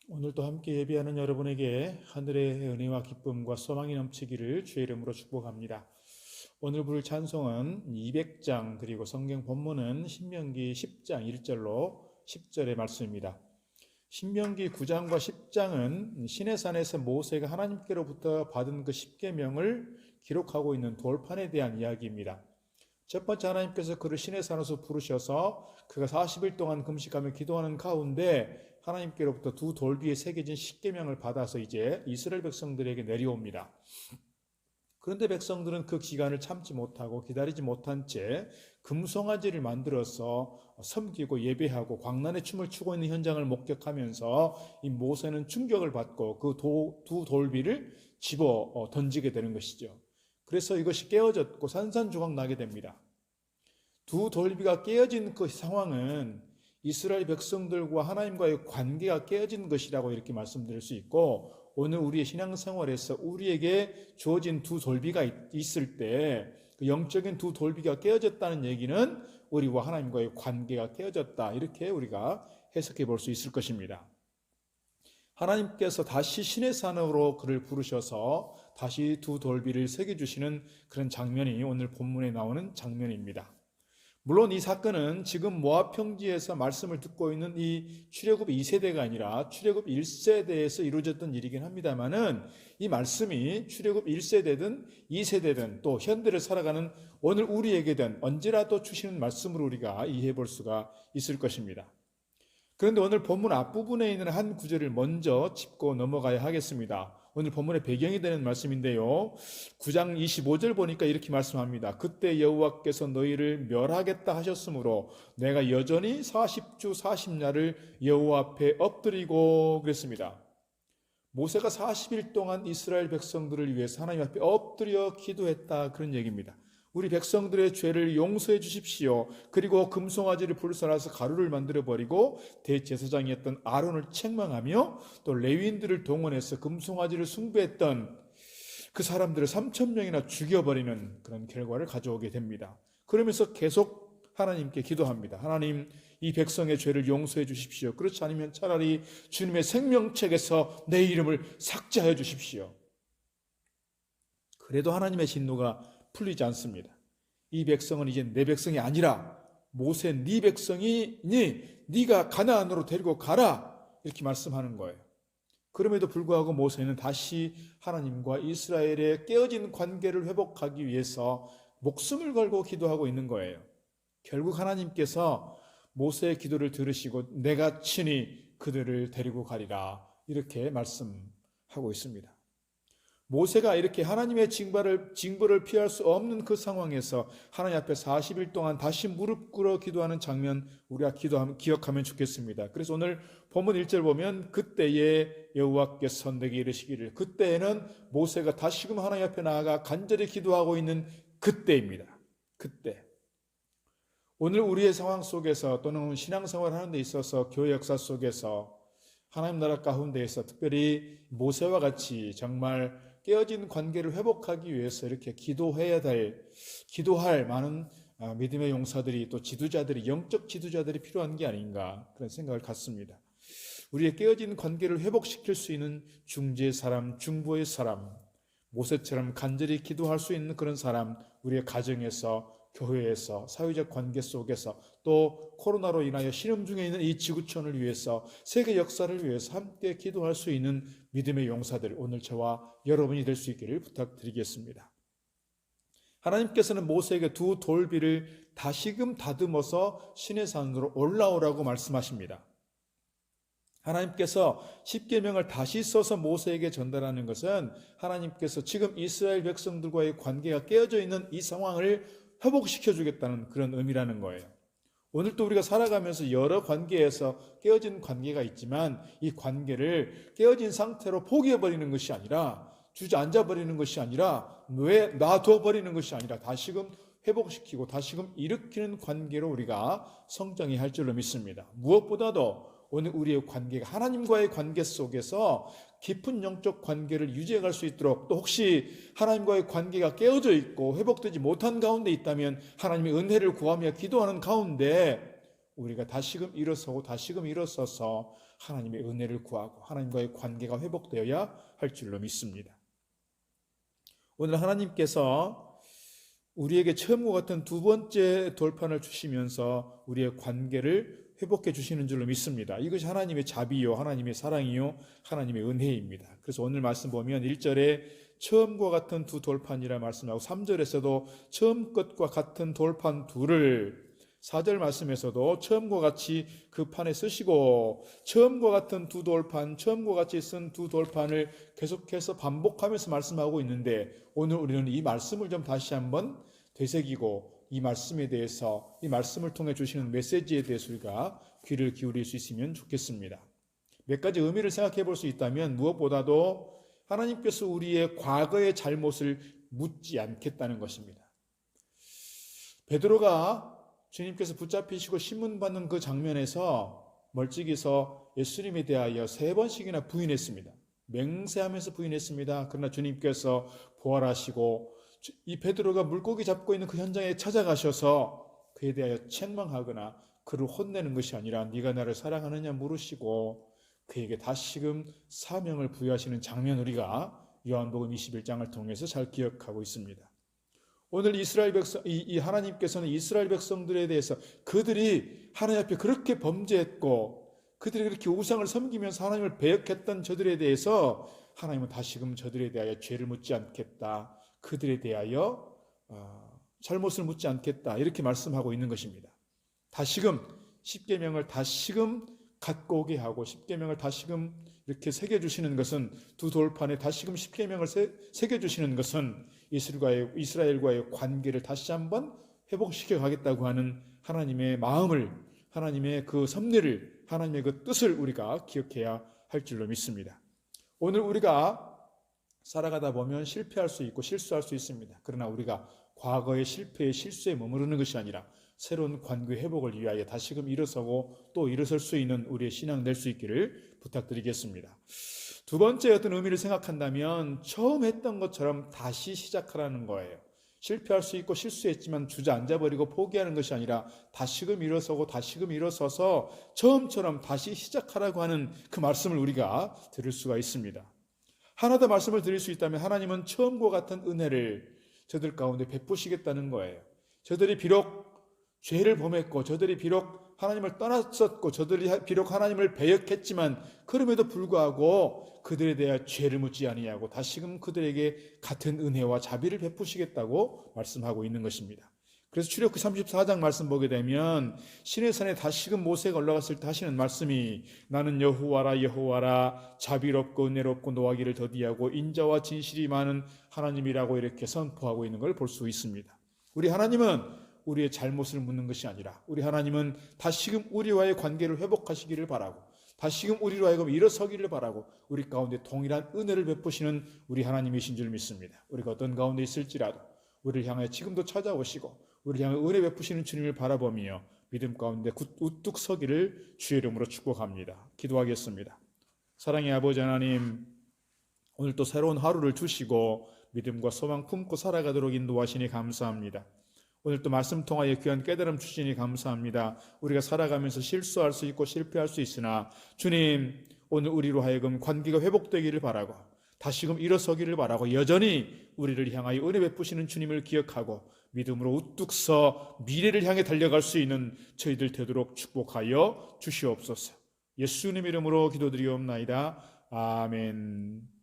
오늘도 함께 예배하는 여러분에게 하늘의 은혜와 기쁨과 소망이 넘치기를 주의 이름으로 축복합니다. 오늘 부를 찬송은 200장 그리고 성경 본문은 신명기 10장 1절로 10절의 말씀입니다. 신명기 9장과 10장은 시내산에서 모세가 하나님께로부터 받은 그 십계명을 기록하고 있는 돌판에 대한 이야기입니다. 첫 번째, 하나님께서 그를 시내산에서 부르셔서 그가 40일 동안 금식하며 기도하는 가운데 하나님께로부터 두 돌비에 새겨진 십계명을 받아서 이제 이스라엘 백성들에게 내려옵니다. 그런데 백성들은 그 기간을 참지 못하고 기다리지 못한 채 금송아지를 만들어서 섬기고 예배하고 광란의 춤을 추고 있는 현장을 목격하면서 이 모세는 충격을 받고 그 두 돌비를 집어 던지게 되는 것이죠. 그래서 이것이 깨어졌고 산산조각 나게 됩니다. 두 돌비가 깨어진 그 상황은 이스라엘 백성들과 하나님과의 관계가 깨어진 것이라고 이렇게 말씀드릴 수 있고, 오늘 우리의 신앙생활에서 우리에게 주어진 두 돌비가 있을 때 그 영적인 두 돌비가 깨어졌다는 얘기는 우리와 하나님과의 관계가 깨어졌다, 이렇게 우리가 해석해 볼 수 있을 것입니다. 하나님께서 다시 시내산으로 그를 부르셔서 다시 두 돌비를 새겨주시는 그런 장면이 오늘 본문에 나오는 장면입니다. 물론 이 사건은 지금 모압 평지에서 말씀을 듣고 있는 이 출애굽 2세대가 아니라 출애굽 1세대에서 이루어졌던 일이긴 합니다만은 이 말씀이 출애굽 1세대든 2세대든 또 현대를 살아가는 오늘 우리에게든 언제라도 주시는 말씀으로 우리가 이해해 볼 수가 있을 것입니다. 그런데 오늘 본문 앞부분에 있는 한 구절을 먼저 짚고 넘어가야 하겠습니다. 오늘 본문의 배경이 되는 말씀인데요. 9장 25절 보니까 이렇게 말씀합니다. 그때 여호와께서 너희를 멸하겠다 하셨으므로 내가 여전히 40주 40야를 여호와 앞에 엎드리고 그랬습니다. 모세가 40일 동안 이스라엘 백성들을 위해서 하나님 앞에 엎드려 기도했다, 그런 얘기입니다. 우리 백성들의 죄를 용서해 주십시오. 그리고 금송아지를 불살라서 가루를 만들어버리고 대제사장이었던 아론을 책망하며 또 레위인들을 동원해서 금송아지를 숭배했던 그 사람들을 3,000명이나 죽여버리는 그런 결과를 가져오게 됩니다. 그러면서 계속 하나님께 기도합니다. 하나님, 이 백성의 죄를 용서해 주십시오. 그렇지 않으면 차라리 주님의 생명책에서 내 이름을 삭제하여 주십시오. 그래도 하나님의 진노가 풀리지 않습니다. 이 백성은 이제 내 백성이 아니라 모세 네 백성이니 네가 가나안으로 데리고 가라, 이렇게 말씀하는 거예요. 그럼에도 불구하고 모세는 다시 하나님과 이스라엘의 깨어진 관계를 회복하기 위해서 목숨을 걸고 기도하고 있는 거예요. 결국 하나님께서 모세의 기도를 들으시고 내가 친히 그들을 데리고 가리라, 이렇게 말씀하고 있습니다. 모세가 이렇게 하나님의 징벌을 피할 수 없는 그 상황에서 하나님 앞에 40일 동안 다시 무릎 꿇어 기도하는 장면, 우리가 기억하면 좋겠습니다. 그래서 오늘 본문 1절 보면 그때에 여호와께서 내게 이르시기를, 그때에는 모세가 다시금 하나님 앞에 나아가 간절히 기도하고 있는 그때입니다. 그때. 오늘 우리의 상황 속에서 또는 신앙생활을 하는 데 있어서 교회 역사 속에서 하나님 나라 가운데에서 특별히 모세와 같이 정말 깨어진 관계를 회복하기 위해서 이렇게 기도할 많은 믿음의 용사들이, 또 지도자들이, 영적 지도자들이 필요한 게 아닌가, 그런 생각을 갖습니다. 우리의 깨어진 관계를 회복시킬 수 있는 중재의 사람, 중보의 사람, 모세처럼 간절히 기도할 수 있는 그런 사람, 우리의 가정에서, 교회에서, 사회적 관계 속에서, 또 코로나로 인하여 신음 중에 있는 이 지구촌을 위해서, 세계 역사를 위해서 함께 기도할 수 있는 믿음의 용사들, 오늘 저와 여러분이 될 수 있기를 부탁드리겠습니다. 하나님께서는 모세에게 두 돌비를 다시금 다듬어서 시내산으로 올라오라고 말씀하십니다. 하나님께서 십계명을 다시 써서 모세에게 전달하는 것은 하나님께서 지금 이스라엘 백성들과의 관계가 깨어져 있는 이 상황을 회복시켜주겠다는 그런 의미라는 거예요. 오늘도 우리가 살아가면서 여러 관계에서 깨어진 관계가 있지만 이 관계를 깨어진 상태로 포기해버리는 것이 아니라, 주저앉아버리는 것이 아니라, 놔둬버리는 것이 아니라 다시금 회복시키고 다시금 일으키는 관계로 우리가 성장해야 할 줄로 믿습니다. 무엇보다도 오늘 우리의 관계가 하나님과의 관계 속에서 깊은 영적 관계를 유지해갈 수 있도록, 또 혹시 하나님과의 관계가 깨어져 있고 회복되지 못한 가운데 있다면 하나님의 은혜를 구하며 기도하는 가운데 우리가 다시금 일어서고 다시금 일어서서 하나님의 은혜를 구하고 하나님과의 관계가 회복되어야 할 줄로 믿습니다. 오늘 하나님께서 우리에게 처음과 같은 두 번째 돌판을 주시면서 우리의 관계를 회복해 주시는 줄로 믿습니다. 이것이 하나님의 자비요, 하나님의 사랑이요, 하나님의 은혜입니다. 그래서 오늘 말씀 보면 1절에 처음과 같은 두 돌판이라 말씀하고 3절에서도 처음 것과 같은 돌판 둘을 4절 말씀에서도 처음과 같이 그 판에 쓰시고 처음과 같은 두 돌판, 처음과 같이 쓴 두 돌판을 계속해서 반복하면서 말씀하고 있는데 오늘 우리는 이 말씀을 좀 다시 한번 되새기고 이 말씀에 대해서 이 말씀을 통해 주시는 메시지에 대해서 우리가 귀를 기울일 수 있으면 좋겠습니다. 몇 가지 의미를 생각해 볼 수 있다면 무엇보다도 하나님께서 우리의 과거의 잘못을 묻지 않겠다는 것입니다. 베드로가 주님께서 붙잡히시고 신문받는 그 장면에서 멀찍이서 예수님에 대하여 3번씩이나 부인했습니다. 맹세하면서 부인했습니다. 그러나 주님께서 부활하시고 이 베드로가 물고기 잡고 있는 그 현장에 찾아가셔서 그에 대하여 책망하거나 그를 혼내는 것이 아니라 네가 나를 사랑하느냐 물으시고 그에게 다시금 사명을 부여하시는 장면 우리가 요한복음 21장을 통해서 잘 기억하고 있습니다. 오늘 이스라엘 백성, 이 하나님께서는 이스라엘 백성들에 대해서 그들이 하나님 앞에 그렇게 범죄했고 그들이 그렇게 우상을 섬기면서 하나님을 배역했던 저들에 대해서 하나님은 다시금 저들에 대하여 죄를 묻지 않겠다. 그들에 대하여 잘못을 묻지 않겠다. 이렇게 말씀하고 있는 것입니다. 다시금 십계명을 다시금 갖고 오게 하고 십계명을 다시금 이렇게 새겨주시는 것은 두 돌판에 다시금 십계명을 새겨주시는 것은 이스라엘과의 관계를 다시 한번 회복시켜 가겠다고 하는 하나님의 마음을 하나님의 그 섭리를 하나님의 그 뜻을 우리가 기억해야 할 줄로 믿습니다. 오늘 우리가 살아가다 보면 실패할 수 있고 실수할 수 있습니다. 그러나 우리가 과거의 실패의 실수에 머무르는 것이 아니라 새로운 관계 회복을 위하여 다시금 일어서고 또 일어설 수 있는 우리의 신앙 될 수 있기를 부탁드리겠습니다. 두 번째 어떤 의미를 생각한다면 처음 했던 것처럼 다시 시작하라는 거예요. 실패할 수 있고 실수했지만 주저앉아버리고 포기하는 것이 아니라 다시금 일어서고 다시금 일어서서 처음처럼 다시 시작하라고 하는 그 말씀을 우리가 들을 수가 있습니다. 하나 더 말씀을 드릴 수 있다면 하나님은 처음과 같은 은혜를 저들 가운데 베푸시겠다는 거예요. 저들이 비록 죄를 범했고 저들이 비록 하나님을 떠났었고 저들이 비록 하나님을 배역했지만 그럼에도 불구하고 그들에 대한 죄를 묻지 아니하고 다시금 그들에게 같은 은혜와 자비를 베푸시겠다고 말씀하고 있는 것입니다. 그래서 출애굽기 34장 말씀 보게 되면 시내산에 다시금 모세가 올라갔을 때 하시는 말씀이 나는 여호와라 여호와라 자비롭고 은혜롭고 노하기를 더디하고 인자와 진실이 많은 하나님이라고 이렇게 선포하고 있는 걸 볼 수 있습니다. 우리 하나님은 우리의 잘못을 묻는 것이 아니라 우리 하나님은 다시금 우리와의 관계를 회복하시기를 바라고 다시금 우리로 하여금 일어서기를 바라고 우리 가운데 동일한 은혜를 베푸시는 우리 하나님이신 줄 믿습니다. 우리가 어떤 가운데 있을지라도 우리를 향해 지금도 찾아오시고 우리를 향해 은혜 베푸시는 주님을 바라보며 믿음 가운데 우뚝 서기를 주의 이름으로 축복합니다. 기도하겠습니다. 사랑의 아버지 하나님, 오늘 또 새로운 하루를 주시고 믿음과 소망 품고 살아가도록 인도하시니 감사합니다. 오늘 또 말씀 통하여 귀한 깨달음 주시니 감사합니다. 우리가 살아가면서 실수할 수 있고 실패할 수 있으나 주님, 오늘 우리로 하여금 관계가 회복되기를 바라고 다시금 일어서기를 바라고 여전히 우리를 향하여 은혜 베푸시는 주님을 기억하고 믿음으로 우뚝 서 미래를 향해 달려갈 수 있는 저희들 되도록 축복하여 주시옵소서. 예수님 이름으로 기도드리옵나이다. 아멘.